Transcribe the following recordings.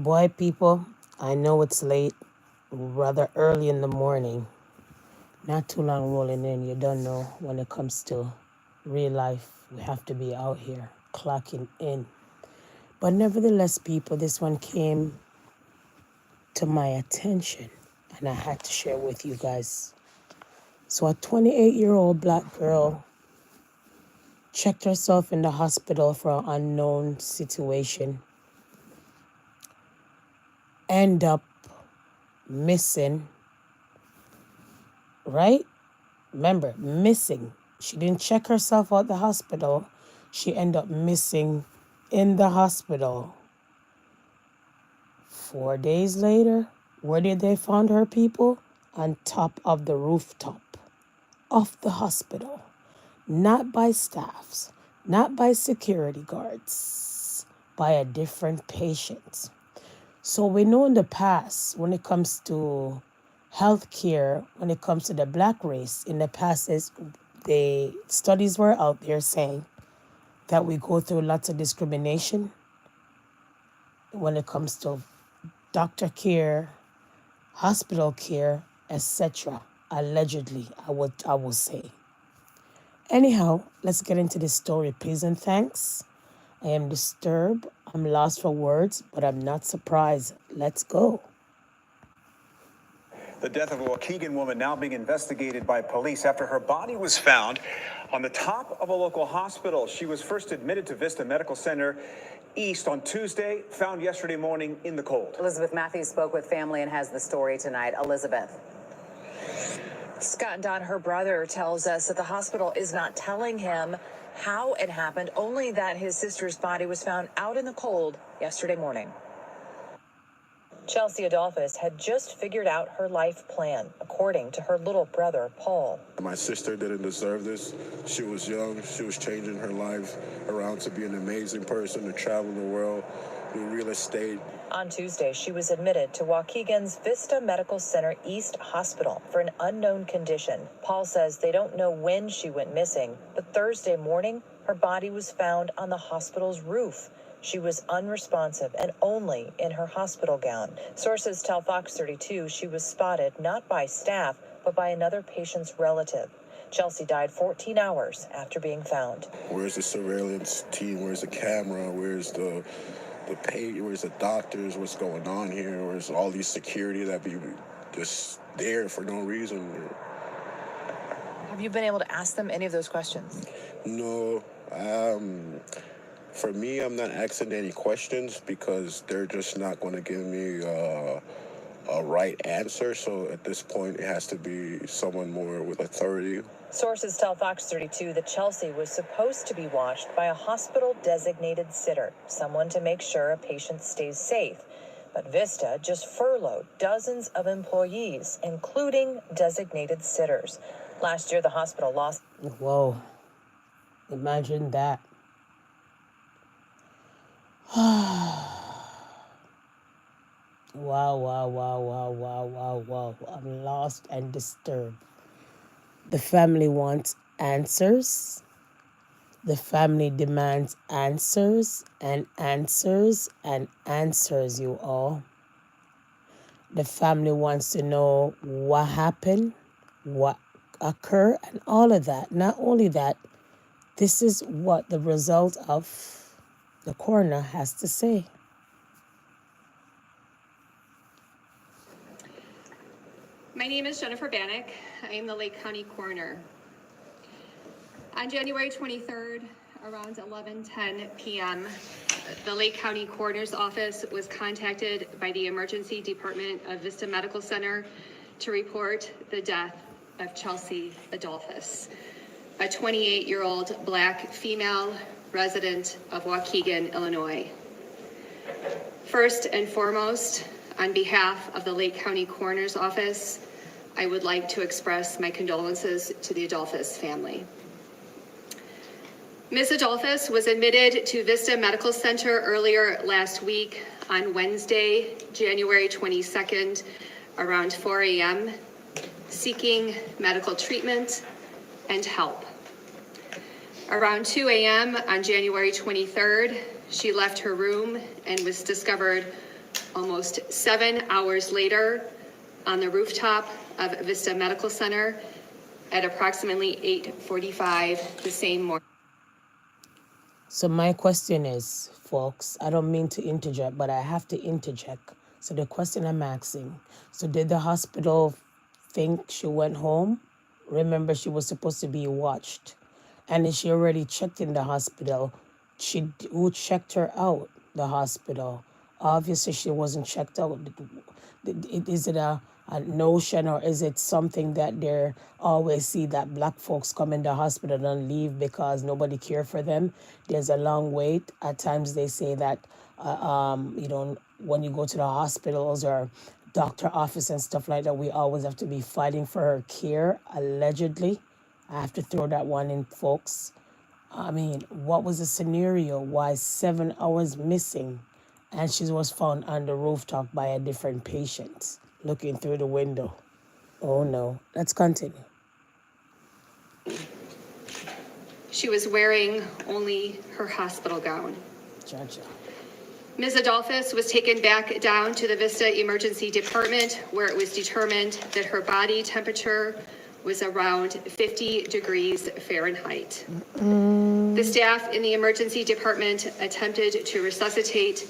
Boy, people, I know it's late, rather early in the morning. Not too long rolling in. You don't know when it comes to real life. We have to be out here clocking in. But nevertheless, people, this one came to my attention and I had to share with you guys. So a 28-year-old black girl checked herself in the hospital for an unknown situation. End up missing, right? Remember, missing. She didn't check herself out the hospital. She ended up missing in the hospital. 4 days later, where did they find her, people? On top of the rooftop of the hospital. Not by staffs, not by security guards, by a different patient. So we know in the past, when it comes to healthcare, when it comes to the black race, in the past, the studies were out there saying that we go through lots of discrimination when it comes to doctor care, hospital care, etc. Allegedly, I will say. Anyhow, let's get into this story, please and thanks. I am disturbed. I'm lost for words, but I'm not surprised. Let's go. The death of a Waukegan woman now being investigated by police after her body was found on the top of a local hospital. She was first admitted to Vista Medical Center East on Tuesday, found yesterday morning in the cold. Elizabeth Matthews spoke with family and has the story tonight. Elizabeth. Scott Don, her brother, tells us that the hospital is not telling him how it happened, only that his sister's body was found out in the cold yesterday morning. Chelsea Adolphus had just figured out her life plan, according to her little brother, Paul. My sister didn't deserve this. She was young. She was changing her life around to be an amazing person, to travel the world, do real estate. On Tuesday, she was admitted to Waukegan's Vista Medical Center East Hospital for an unknown condition. Paul says they don't know when she went missing, but Thursday morning, her body was found on the hospital's roof. She was unresponsive and only in her hospital gown. Sources tell Fox 32 she was spotted not by staff, but by another patient's relative. Chelsea died 14 hours after being found. Where's the surveillance team? Where's the camera? Where's the pay? Where's the doctors? What's going on here? Where's all these security that be just there for no reason? Have you been able to ask them any of those questions? No. For me, I'm not asking any questions because they're just not going to give me a right answer. So at this point, it has to be someone more with authority. Sources tell Fox 32 that Chelsea was supposed to be watched by a hospital-designated sitter, someone to make sure a patient stays safe. But Vista just furloughed dozens of employees, including designated sitters. Last year, the hospital lost... Whoa. Imagine that. Wow. I'm lost and disturbed. The family wants answers. The family demands answers and answers and answers, you all. The family wants to know what happened, what occurred, and all of that. Not only that, this is what the result of the coroner has to say. My name is Jennifer Bannock. I am the Lake County Coroner. On January 23rd, around 11:10 p.m., the Lake County Coroner's Office was contacted by the Emergency Department of Vista Medical Center to report the death of Chelsea Adolphus, a 28-year-old Black female resident of Waukegan, Illinois. First and foremost, on behalf of the Lake County Coroner's Office, I would like to express my condolences to the Adolphus family. Ms. Adolphus was admitted to Vista Medical Center earlier last week on Wednesday, January 22nd, around 4 a.m., seeking medical treatment and help. Around 2 a.m. on January 23rd, she left her room and was discovered almost 7 hours later on the rooftop of Vista Medical Center at approximately 8:45 the same morning. So my question is, folks, I don't mean to interject, but I have to interject. So the question I'm asking, so did the hospital think she went home? Remember, she was supposed to be watched. And she already checked in the hospital. Who checked her out? The hospital. Obviously, she wasn't checked out. Is it a notion, or is it something that they always see that black folks come in the hospital and leave because nobody care for them? There's a long wait. At times they say that, when you go to the hospitals or doctor office and stuff like that, we always have to be fighting for her care, allegedly. I have to throw that one in, folks. I mean, what was the scenario? Why 7 hours missing? And she was found on the rooftop by a different patient looking through the window. Oh no. Let's continue. She was wearing only her hospital gown. Gotcha. Ms. Adolphus was taken back down to the Vista Emergency Department, where it was determined that her body temperature was around 50 degrees Fahrenheit. The staff in the emergency department attempted to resuscitate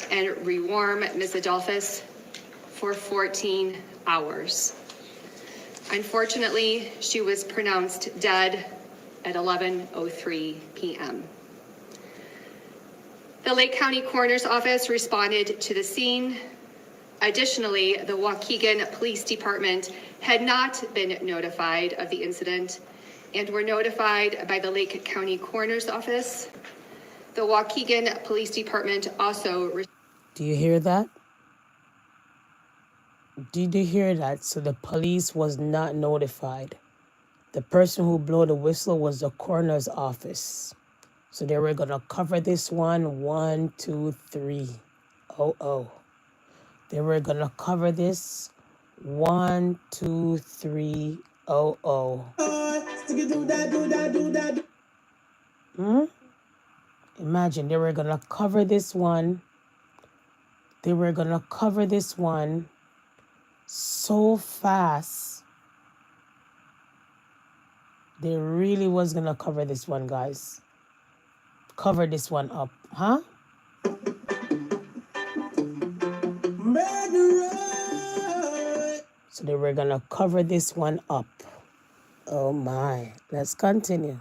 and rewarm Ms. Adolphus for 14 hours. Unfortunately, she was pronounced dead at 11:03 p.m. The Lake County Coroner's Office responded to the scene. Additionally, the Waukegan Police Department had not been notified of the incident and were notified by the Lake County Coroner's Office. The Waukegan Police Department also... Do you hear that? Did you hear that? So the police was not notified. The person who blew the whistle was the coroner's office. So they were going to cover this one, 1, 2, 3. Oh. They were going to cover this 1, 2, 3. Oh. Imagine they were going to cover this one. They were going to cover this one so fast. They really was going to cover this one, guys. Cover this one up, huh? So they were going to cover this one up. Oh my. Let's continue.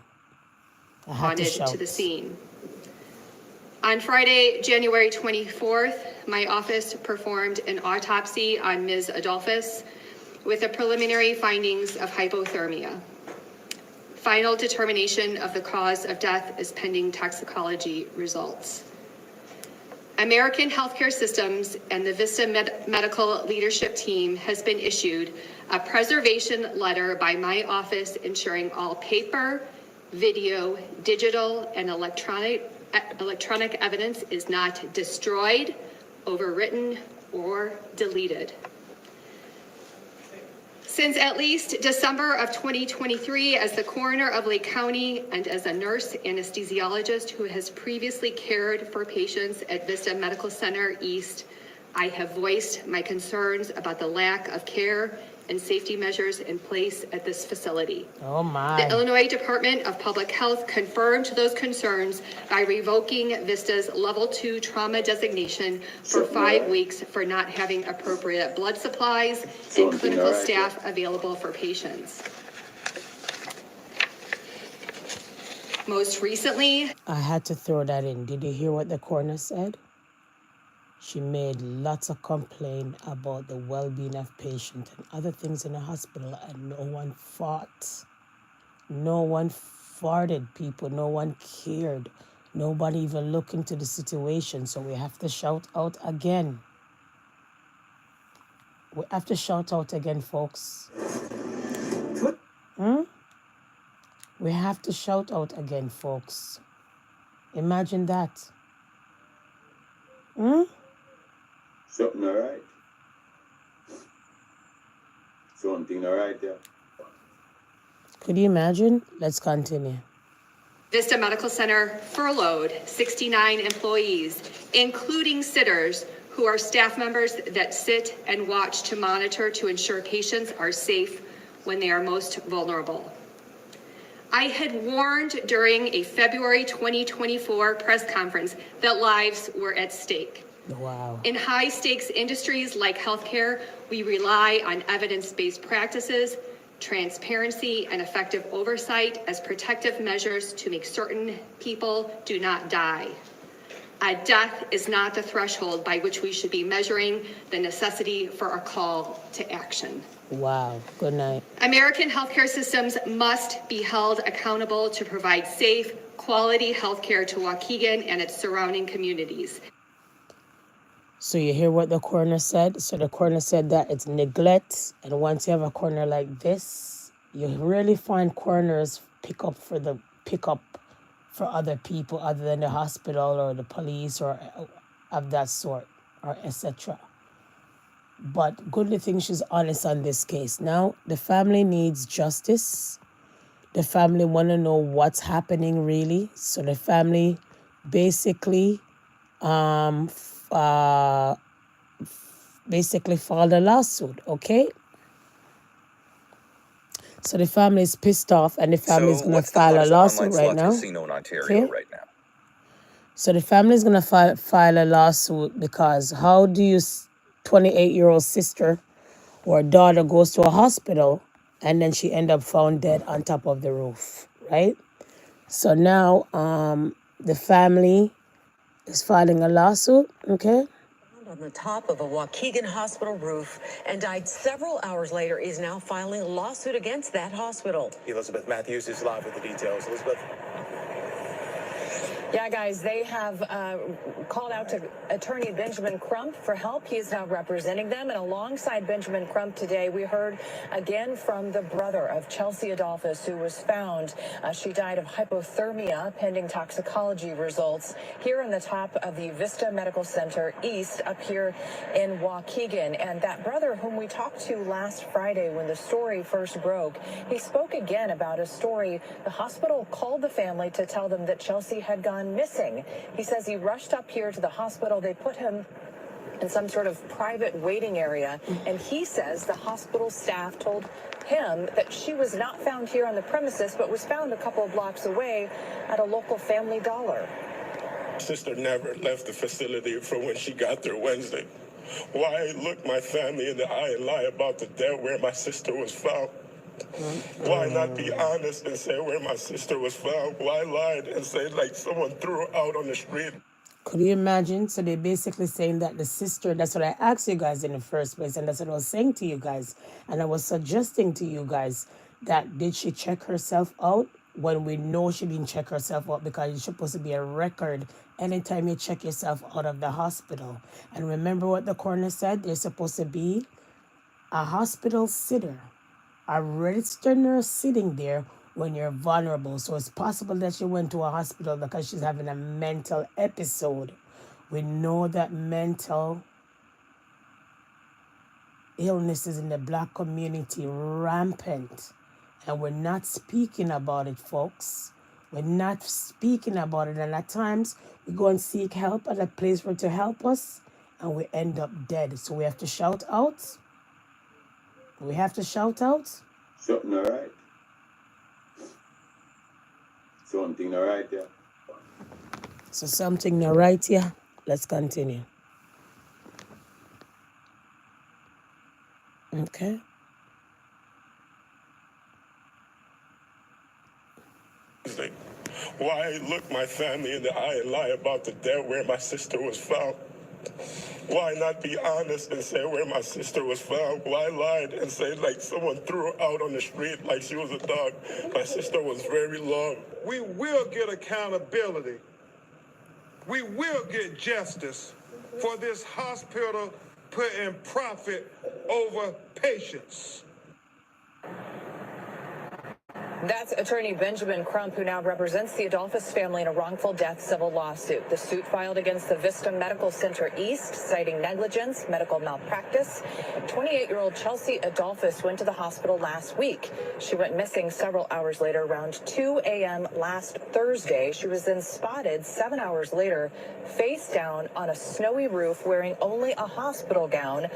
I have to shout. To the scene. On Friday, January 24th, my office performed an autopsy on Ms. Adolphus with the preliminary findings of hypothermia. Final determination of the cause of death is pending toxicology results. American Healthcare Systems and the Vista Medical Leadership Team has been issued a preservation letter by my office ensuring all paper, video, digital, and electronic evidence is not destroyed, overwritten, or deleted. Since at least December of 2023, as the coroner of Lake County and as a nurse anesthesiologist who has previously cared for patients at Vista Medical Center East, I have voiced my concerns about the lack of care and safety measures in place at this facility. Oh my. The Illinois Department of Public Health confirmed those concerns by revoking Vista's Level 2 trauma designation for 5 weeks for not having appropriate blood supplies and clinical staff available for patients. Most recently, I had to throw that in. Did you hear what the coroner said? She made lots of complaint about the well-being of patients and other things in the hospital, and no one fought. No one farted, people. No one cared. Nobody even looked into the situation. So we have to shout out again. We have to shout out again, folks. We have to shout out again, folks. Imagine that. Something all right. Something all right there. Could you imagine? Let's continue. Vista Medical Center furloughed 69 employees, including sitters who are staff members that sit and watch to monitor to ensure patients are safe when they are most vulnerable. I had warned during a February 2024 press conference that lives were at stake. Wow. In high-stakes industries like healthcare, we rely on evidence-based practices, transparency, and effective oversight as protective measures to make certain people do not die. A death is not the threshold by which we should be measuring the necessity for a call to action. Wow. Good night. American healthcare systems must be held accountable to provide safe, quality healthcare to Waukegan and its surrounding communities. So you hear what the coroner said? So the coroner said that it's neglect. And once you have a coroner like this, you really find coroners pick up for other people other than the hospital or the police or of that sort or etc. But good thing she's honest on this case. Now the family needs justice. The family want to know what's happening really. So the family basically filed a lawsuit, okay? So the family is pissed off and the family is going to file a lawsuit right now. Casino in Ontario Okay? right now. So the family is going to file a lawsuit because how do you 28-year-old sister or daughter goes to a hospital and then she end up found dead on top of the roof, right? So now the family is filing a lawsuit, okay? On the top of a Waukegan hospital roof and died several hours later is now filing a lawsuit against that hospital. Elizabeth Matthews is live with the details. Elizabeth. Yeah, guys, they have called out to attorney Benjamin Crump for help. He is now representing them. And alongside Benjamin Crump today, we heard again from the brother of Chelsea Adolphus, who was found. She died of hypothermia pending toxicology results here on the top of the Vista Medical Center East up here in Waukegan. And that brother whom we talked to last Friday when the story first broke, he spoke again about a story. The hospital called the family to tell them that Chelsea had gone missing. He says he rushed up here to the hospital. They put him in some sort of private waiting area. And he says the hospital staff told him that she was not found here on the premises, but was found a couple of blocks away at a local Family Dollar. Sister never left the facility from when she got there Wednesday. Why look my family in the eye and lie about the death where my sister was found? Why not be honest and say where my sister was found? Why lied and say like someone threw her out on the street? Could you imagine? So they're basically saying that the sister, that's what I asked you guys in the first place, and that's what I was saying to you guys. And I was suggesting to you guys that did she check herself out when we know she didn't check herself out because it's supposed to be a record anytime you check yourself out of the hospital. And remember what the coroner said? There's supposed to be a hospital sitter, a registered nurse sitting there when you're vulnerable. So it's possible that she went to a hospital because she's having a mental episode. We know that mental illnesses in the Black community rampant. And we're not speaking about it, folks. We're not speaking about it. And at times, we go and seek help at a place for it to help us, and we end up dead. So we have to shout out. We have to shout out. Something all right. Something all right there. So something not right here. Let's continue. Okay. Why look my family in the eye and lie about the death where my sister was found? Why not be honest and say where my sister was found? Why lied and say like someone threw her out on the street like she was a dog? My sister was very loved. We will get accountability. We will get justice for this hospital putting profit over patients. That's attorney Benjamin Crump, who now represents the Adolphus family in a wrongful death civil lawsuit. The suit filed against the Vista Medical Center East, citing negligence, medical malpractice. 28-year-old Chelsea Adolphus went to the hospital last week. She went missing several hours later, around 2 a.m. last Thursday. She was then spotted 7 hours later, face down on a snowy roof, wearing only a hospital gown,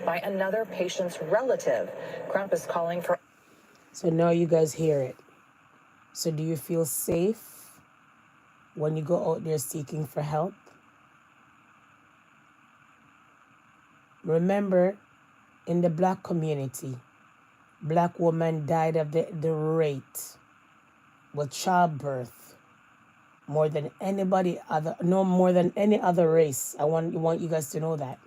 by another patient's relative. Crump is calling for... So now you guys hear it. So do you feel safe when you go out there seeking for help? Remember, in the black community, black women died of the rate with childbirth more than anybody other, no more than any other race. I want you guys to know that.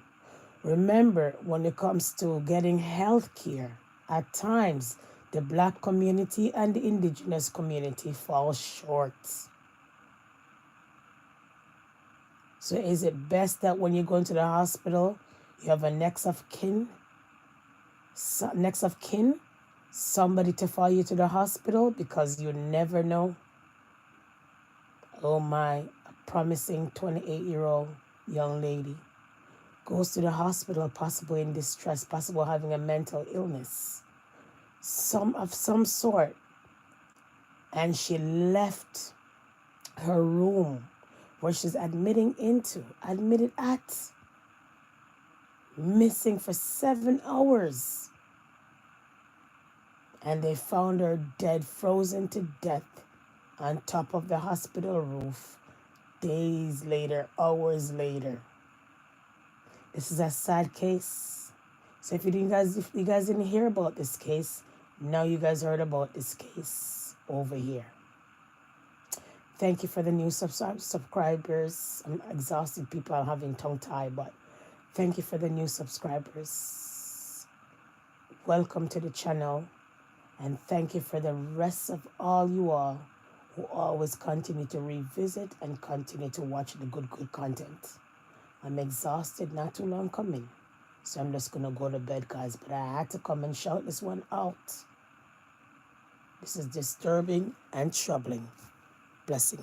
Remember, when it comes to getting health care, at times the black community and the indigenous community fall short. So is it best that when you go into the hospital, you have a next of kin, somebody to follow you to the hospital, because you never know? Oh my, a promising 28-year-old young lady goes to the hospital, possibly in distress, possibly having a mental illness, of some sort, and she left her room where she's admitted at, missing for 7 hours, and they found her dead, frozen to death on top of the hospital roof days later, hours later. This is a sad case. So if you guys didn't hear about this case, now you guys heard about this case over here. Thank you for the new subscribers. I'm exhausted, people are having tongue tie, but thank you for the new subscribers. Welcome to the channel, and thank you for the rest of all you all who always continue to revisit and continue to watch the good content. I'm exhausted, not too long coming. So I'm just going to go to bed, guys. But I had to come and shout this one out. This is disturbing and troubling. Blessing.